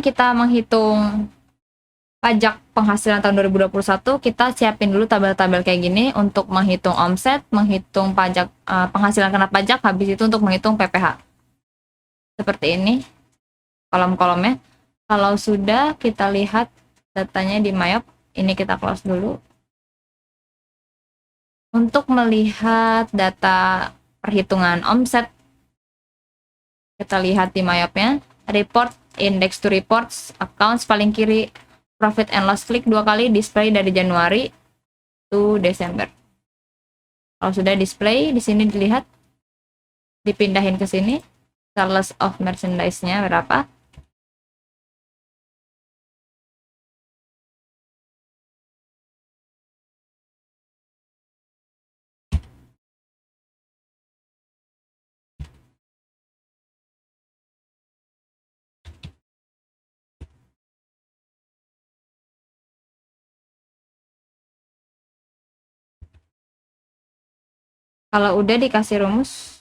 kita menghitung pajak penghasilan tahun 2021, kita siapin dulu tabel-tabel kayak gini untuk menghitung omset, menghitung pajak penghasilan kena pajak, habis itu untuk menghitung PPh. Seperti ini kolom-kolomnya. Kalau sudah, kita lihat datanya di Mayop. Ini kita close dulu. Untuk melihat data perhitungan omset, kita lihat di Mayopnya, report, index to reports, accounts paling kiri, profit and loss, klik 2 kali, display dari Januari to Desember. Kalau sudah display, di sini dilihat, dipindahin ke sini, sales of merchandise-nya berapa. Kalau udah dikasih rumus,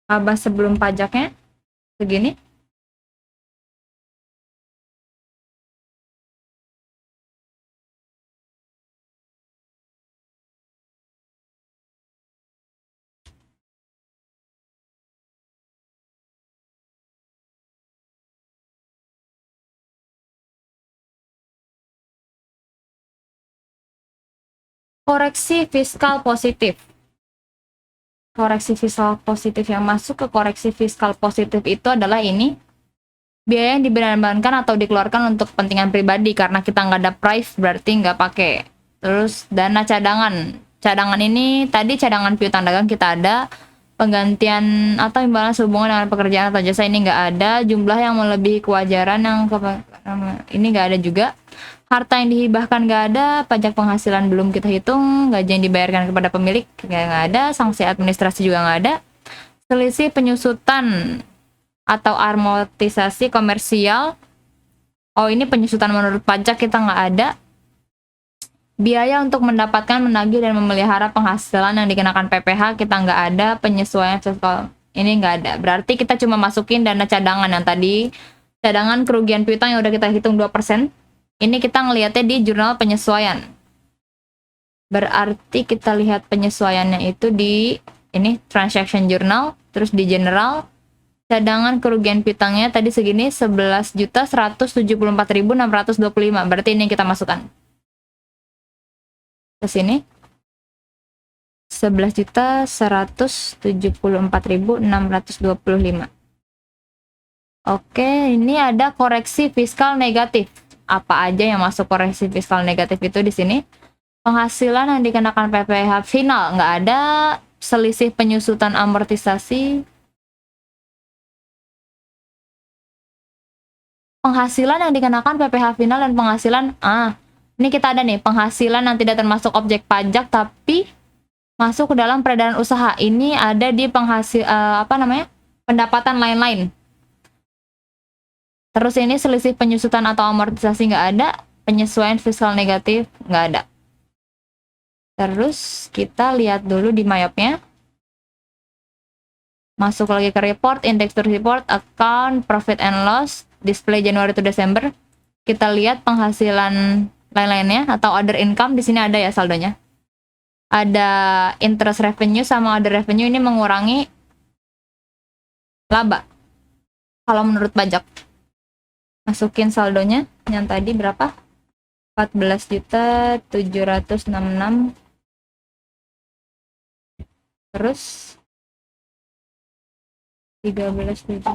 laba sebelum pajaknya segini. Koreksi fiskal positif. Koreksi fiskal positif yang masuk ke koreksi fiskal positif itu adalah ini. Biaya yang dibebankan atau dikeluarkan untuk kepentingan pribadi karena kita nggak ada price berarti nggak pakai. Terus dana cadangan. Cadangan ini tadi cadangan piutang dagang kita ada. Penggantian atau imbalan sehubungan dengan pekerjaan atau jasa ini nggak ada. Jumlah yang melebihi kewajaran yang ini nggak ada juga. Harta yang dihibahkan nggak ada, pajak penghasilan belum kita hitung, gaji yang dibayarkan kepada pemilik nggak ada, sanksi administrasi juga nggak ada, selisih penyusutan atau amortisasi komersial, oh ini penyusutan menurut pajak kita nggak ada, biaya untuk mendapatkan, menagih, dan memelihara penghasilan yang dikenakan PPh kita nggak ada, penyesuaian fiskal ini nggak ada, berarti kita cuma masukin dana cadangan yang tadi, cadangan kerugian piutang yang udah kita hitung 2%. Ini kita ngelihatnya di jurnal penyesuaian. Berarti kita lihat penyesuaiannya itu di ini transaction journal, terus di general, cadangan kerugian piutangnya tadi segini 11.174.625. Berarti ini yang kita masukkan. Ke sini 11.174.625. Oke, ini ada koreksi fiskal negatif. Apa aja yang masuk koreksi fiskal negatif itu di sini? Penghasilan yang dikenakan PPh final nggak ada, selisih penyusutan amortisasi, penghasilan yang dikenakan PPh final dan penghasilan ini kita ada nih penghasilan yang tidak termasuk objek pajak tapi masuk ke dalam peredaran usaha. Ini ada di pendapatan lain-lain. Terus ini selisih penyusutan atau amortisasi nggak ada, penyesuaian fiskal negatif nggak ada. Terus kita lihat dulu di Mayopnya. Masuk lagi ke report, index to report, account, profit and loss, display Januari to Desember. Kita lihat penghasilan lain-lainnya atau other income, di sini ada ya saldonya. Ada interest revenue sama other revenue, ini mengurangi laba. Kalau menurut pajak. Masukin saldonya yang tadi berapa? 14.766. Terus 13.7.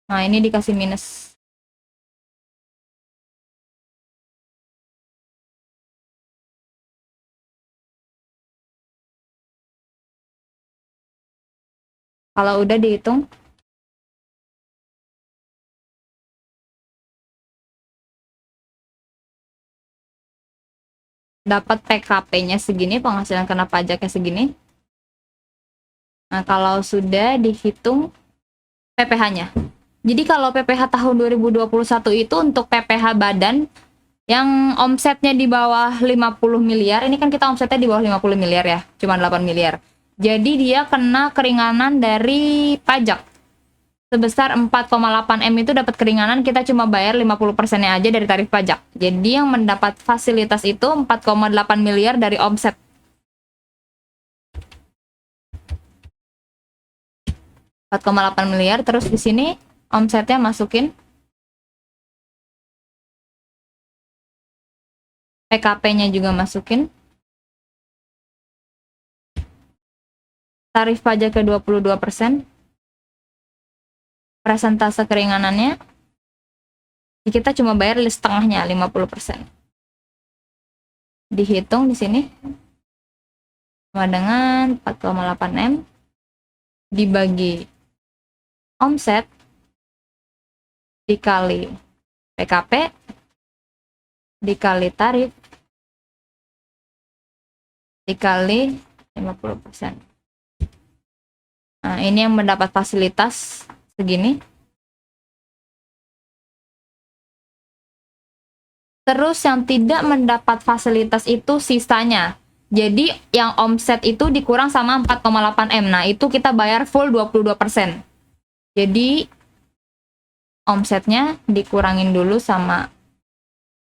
Nah, ini dikasih minus. Kalau udah dihitung, dapat PKP-nya segini, penghasilan kena pajaknya segini. Nah, kalau sudah dihitung PPh-nya. Jadi kalau PPh tahun 2021 itu untuk PPh badan yang omsetnya di bawah 50 miliar, ini kan kita omsetnya di bawah 50 miliar ya, cuma 8 miliar. Jadi dia kena keringanan dari pajak. Sebesar 4,8 M itu dapat keringanan, kita cuma bayar 50%-nya aja dari tarif pajak. Jadi yang mendapat fasilitas itu 4,8 miliar dari omset. 4,8 miliar, terus di sini omsetnya masukin PKP-nya juga masukin. Tarif pajak ke 22%. Persentase keringanannya kita cuma bayar setengahnya, 50%. Dihitung di sini sama dengan 4,8 M dibagi omset dikali PKP dikali tarif dikali 50%. Nah, ini yang mendapat fasilitas segini. Terus yang tidak mendapat fasilitas itu sisanya. Jadi yang omset itu dikurang sama 4,8 M. Nah, itu kita bayar full 22%. Jadi omsetnya dikurangin dulu sama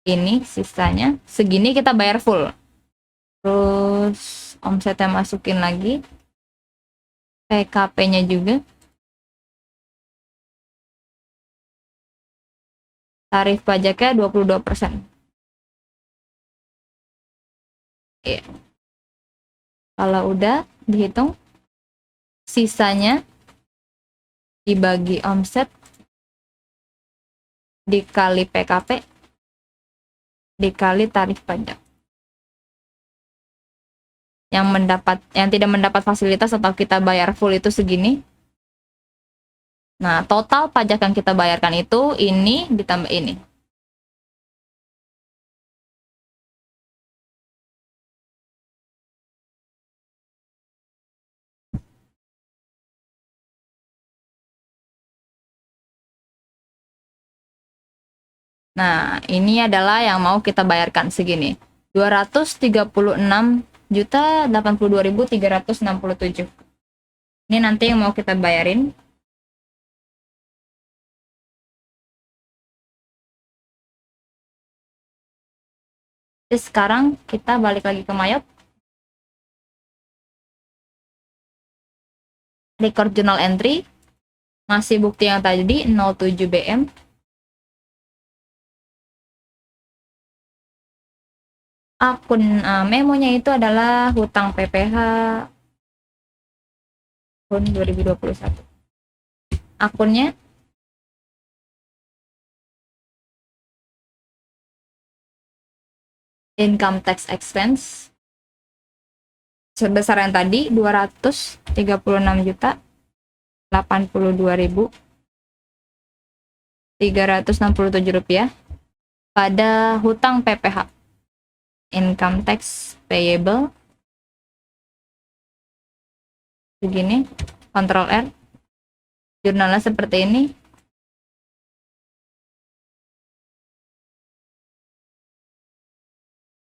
ini sisanya. Segini kita bayar full. Terus omsetnya masukin lagi. PKP-nya juga. Tarif pajaknya 22%. Iya. Kalau udah dihitung, sisanya dibagi omset dikali PKP dikali tarif pajak. Yang tidak mendapat fasilitas atau kita bayar full itu segini. Nah, total pajak yang kita bayarkan itu ini ditambah ini. Nah, ini adalah yang mau kita bayarkan segini. 236.082.367. Ini nanti yang mau kita bayarin. Terus sekarang kita balik lagi ke Mayot. Record journal entry. Masih bukti yang tadi 07 BM. Akun memonya itu adalah hutang PPh tahun 2021. Akunnya income tax expense sebesar yang tadi 236.082.367 rupiah pada hutang PPh. Income tax payable begini, Ctrl R, jurnalnya seperti ini.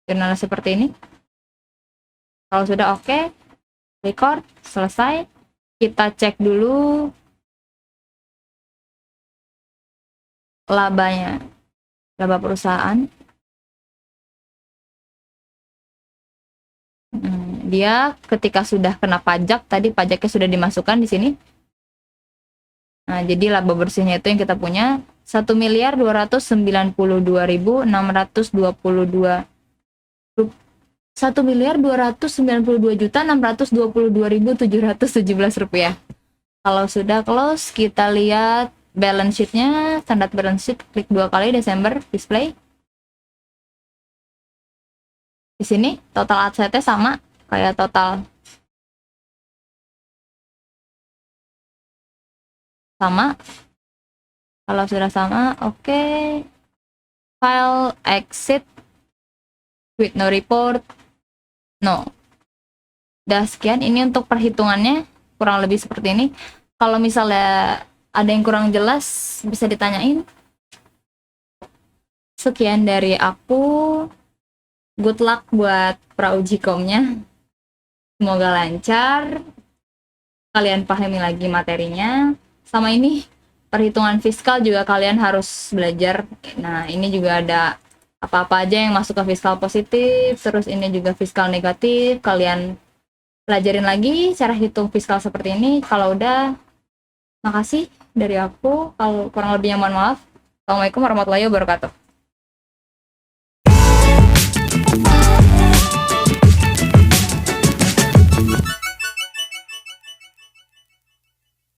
Jurnalnya seperti ini. Kalau sudah oke, record, selesai. Kita cek dulu labanya, laba perusahaan. Dia ketika sudah kena pajak, tadi pajaknya sudah dimasukkan di sini. Nah, jadi laba bersihnya itu yang kita punya 1.292.622 1.292.622.717 rupiah. Kalau sudah close, kita lihat balance sheet-nya, standar balance sheet, klik 2 kali Desember, display. Di sini total asetnya sama kayak total sama. Kalau sudah sama, oke. File exit with no report. No. Udah sekian, ini untuk perhitungannya kurang lebih seperti ini. Kalau misalnya Ada yang kurang jelas bisa ditanyain. Sekian dari aku. Good luck buat pra-uji-komnya. Semoga lancar. Kalian pahami lagi materinya. Sama ini, perhitungan fiskal juga kalian harus belajar. Nah, ini juga ada apa-apa aja yang masuk ke fiskal positif. Terus ini juga fiskal negatif. Kalian pelajarin lagi cara hitung fiskal seperti ini. Kalau udah, makasih dari aku. Kalau kurang lebihnya mohon maaf. Assalamualaikum warahmatullahi wabarakatuh.